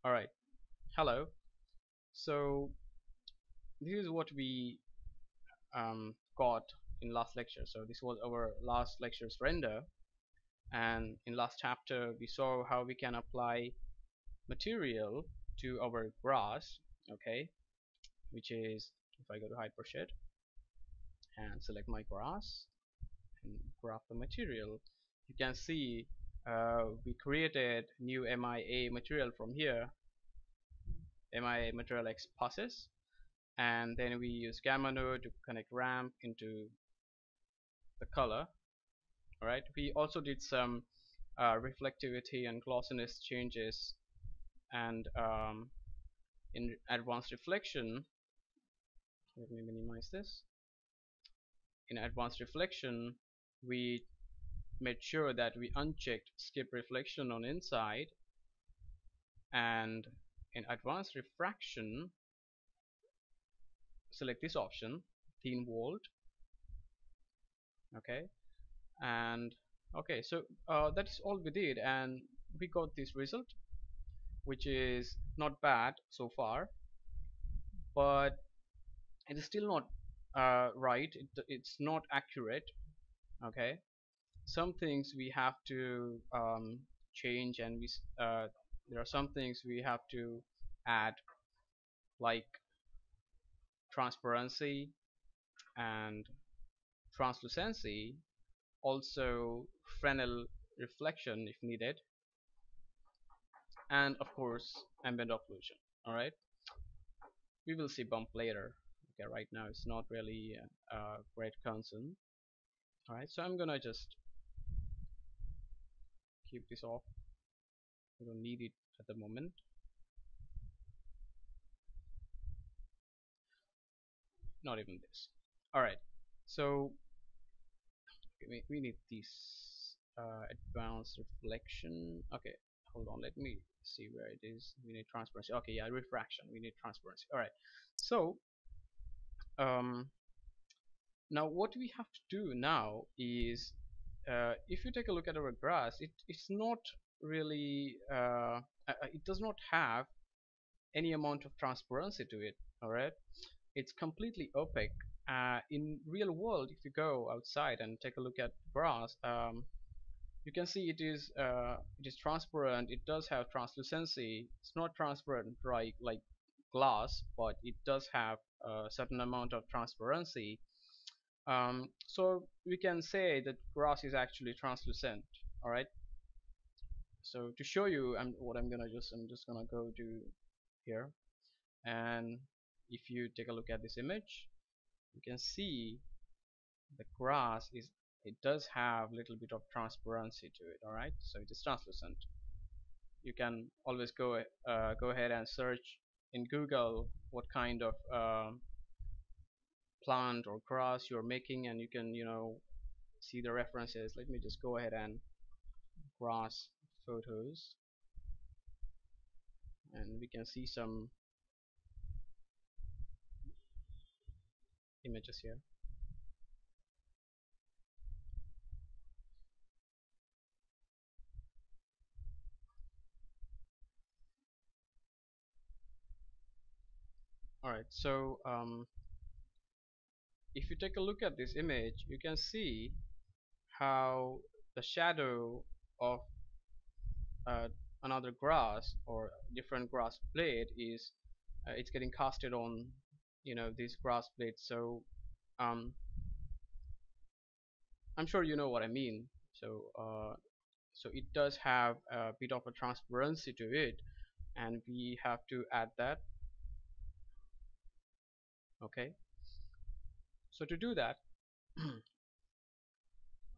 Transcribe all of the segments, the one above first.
All right. Hello. So this is what we got in last lecture. So this was our last lecture's render, and in last chapter we saw how we can apply material to our grass. Okay, which is if I go to Hypershed and select my grass and graph the material, you can see we created new MIA material from here, MIA material X passes, and then we use gamma node to connect ramp into the color. All right, we also did some reflectivity and glossiness changes, and in advanced reflection, let me minimize this. In advanced reflection, we made sure that we unchecked skip reflection on inside, and in advanced refraction, select this option, thin walled. Okay, and okay, so that is all we did, and we got this result, which is not bad so far, but it is still not right. It's not accurate. Okay, some things we have to change, and there are some things we have to add, like transparency and translucency, also Fresnel reflection if needed, and of course ambient occlusion. All right, we will see bump later. Okay, right now it's not really a great concern. All right, so I'm gonna just keep this off. We don't need it at the moment. Not even this. All right, so we need this advanced reflection. Okay, hold on, let me see where it is. We need transparency. Okay, yeah, refraction, we need transparency. All right, so um, now what we have to do now is, if you take a look at our grass, it's not really it does not have any amount of transparency to it. All right, it's completely opaque. In real world, if you go outside and take a look at grass, you can see it is transparent. It does have translucency. It's not transparent like glass, but it does have a certain amount of transparency. So we can say that grass is actually translucent. All right, so to show you, I'm just gonna go to here, and if you take a look at this image, you can see the grass is, it does have a little bit of transparency to it. All right, so it is translucent. You can always go ahead and search in Google what kind of plant or grass you're making, and you can see the references. Let me just go ahead and grass photos, and we can see some images here. All right, so if you take a look at this image, you can see how the shadow of uh, another grass or different grass blade is it's getting casted on these grass blades. So um, I'm sure you know what I mean. So so it does have a bit of a transparency to it, and we have to add that. Okay, so to do that,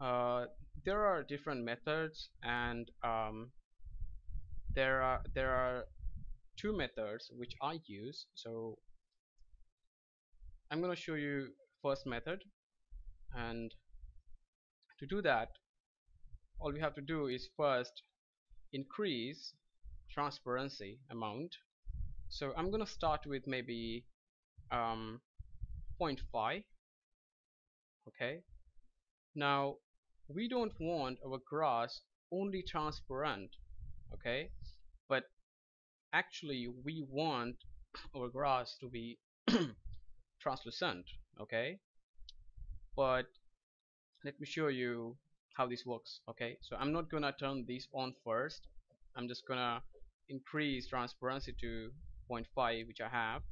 uh, there are different methods, and there are two methods which I use. So I'm going to show you first method, and to do that, all we have to do is first increase transparency amount. So I'm going to start with maybe 0.5. Okay, now we don't want our grass only transparent. Okay, but actually we want our grass to be translucent, okay? But let me show you how this works. Okay, so I'm not gonna turn this on first. I'm just gonna increase transparency to zero point 0.5, which I have,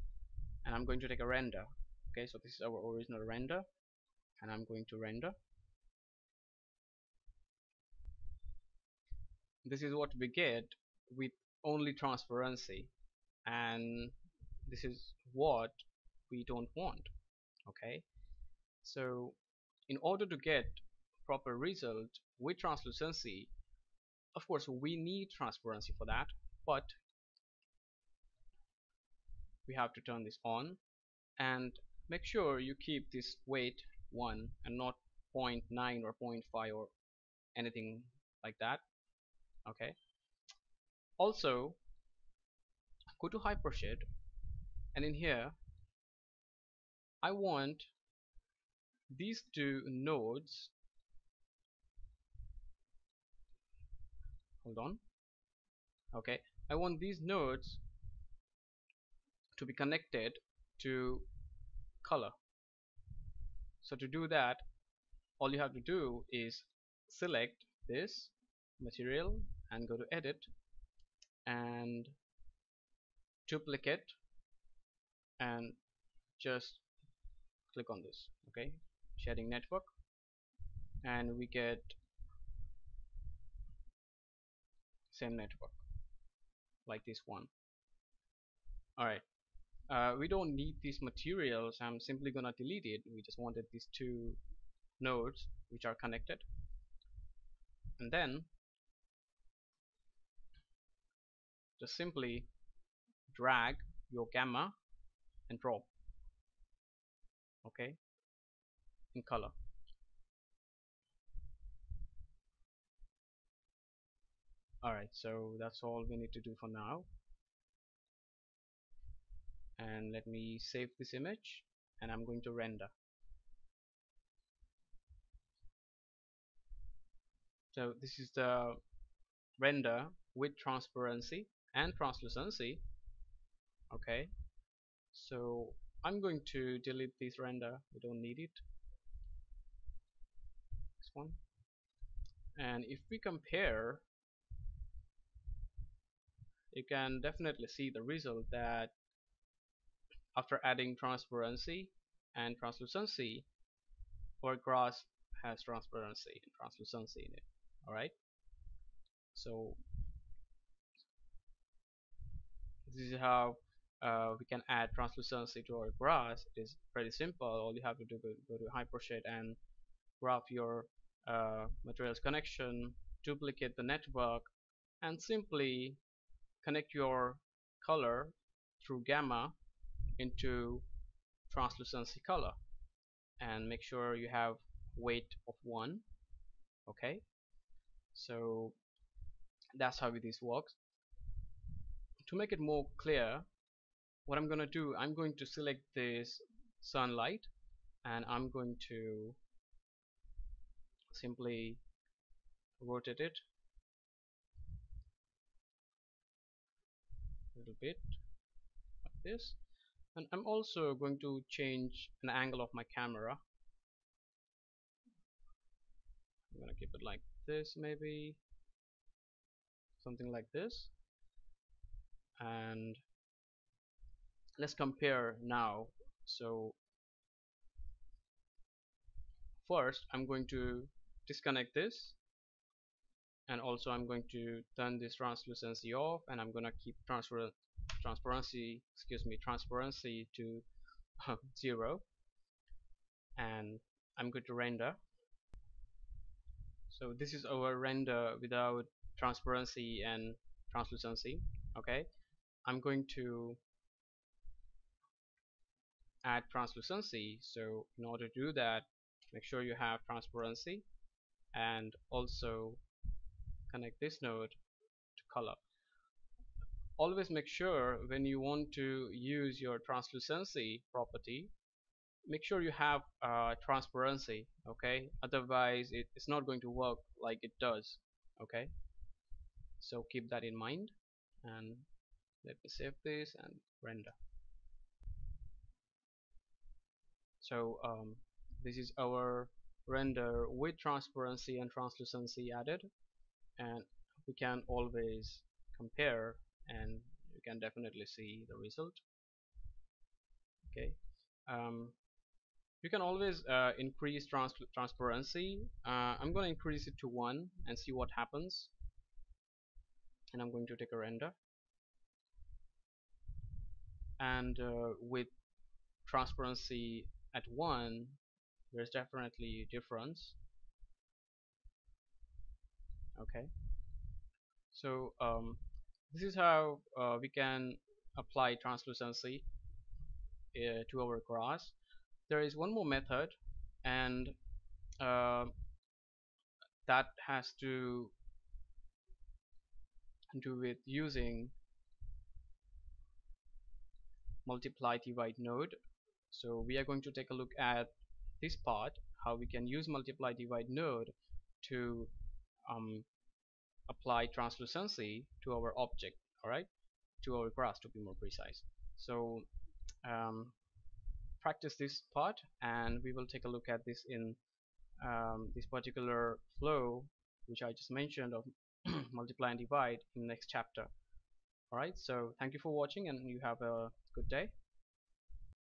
and I'm going to take a render. Okay, so this is our original render, and I'm going to render. This is what we get with only transparency, and this is what we don't want. Okay, so in order to get proper result with translucency, of course we need transparency for that, but we have to turn this on, and make sure you keep this weight 1 and not 0.9 or 0.5 or anything like that. Okay, also go to hypershade, and in here I want these two nodes, hold on, okay, I want these nodes to be connected to color. So to do that, all you have to do is select this material and go to edit and duplicate and just click on this. Okay, shading network, and we get same network like this one. Alright, we don't need these materials. I'm simply gonna delete it. We just wanted these two nodes which are connected, and then just simply drag your gamma and drop, okay, in color. Alright, so that's all we need to do for now, and let me save this image, and I'm going to render. So this is the render with transparency and translucency. Okay, so I'm going to delete this render, we don't need it, this one. And if we compare, you can definitely see the result that after adding transparency and translucency, our grass has transparency and translucency in it. Alright, so this is how we can add translucency to our grass. It is pretty simple. All you have to do is go to hypershade and graph your materials connection, duplicate the network, and simply connect your color through gamma into translucency color, and make sure you have weight of 1. Okay, so that's how this works. To make it more clear, what I'm gonna do, I'm going to select this sunlight, and I'm going to simply rotate it a little bit like this, and I'm also going to change an angle of my camera. I'm gonna keep it like this, maybe something like this, and let's compare now. So first I'm going to disconnect this, and also I'm going to turn this translucency off, and I'm gonna keep transparency to 0, and I'm going to render. So this is our render without transparency and translucency. Okay, I'm going to add translucency. So in order to do that, make sure you have transparency, and also connect this node to color. Always make sure when you want to use your translucency property, make sure you have transparency, okay, otherwise it's not going to work like it does. Okay, so keep that in mind, and Let me save this and render. So this is our render with transparency and translucency added, and we can always compare, and you can definitely see the result. Okay. um, you can always increase transparency. I'm going to increase it to 1 and see what happens, and I'm going to take a render, and with transparency at 1 there's definitely a difference. Okay, so this is how we can apply translucency to our grass. There is one more method, and uh, that has to do with using multiply divide node. So we are going to take a look at this part, how we can use multiply divide node to um, apply translucency to our object, alright, to our grass to be more precise. So um, practice this part, and we will take a look at this in this particular flow which I just mentioned of multiply and divide in the next chapter. Alright, so thank you for watching, and you have a good day.